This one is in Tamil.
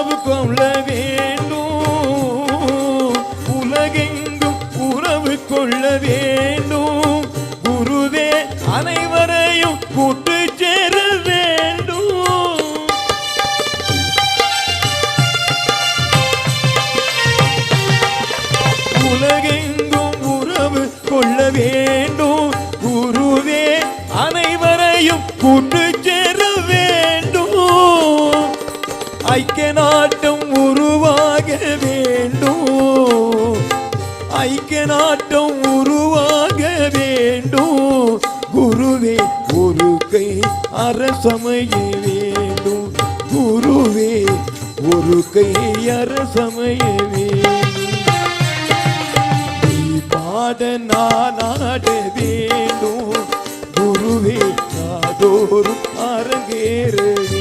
உறவு கொள்ள வேண்டும், உலகெங்கும் உறவு கொள்ள வேண்டும். குருவே அனைவரையும் கூட்டு சேர வேண்டும். உலகெங்கும் உறவு கொள்ள வேண்டும். குருவே அனைவரையும் கூட்டு சேர வேண்டும். ஐக்கிய நாட்டம் உருவாக வேண்டும். ஐக்கிய நாட்டம் உருவாக வேண்டும். குருவே ஒரு கை அரசமைய வேண்டும். குருவே ஒரு கை அரசமைய வேண்டும். நீ பாட நாட வேண்டும். குருவே நாடோறும் அரங்கேற வேண்டும்.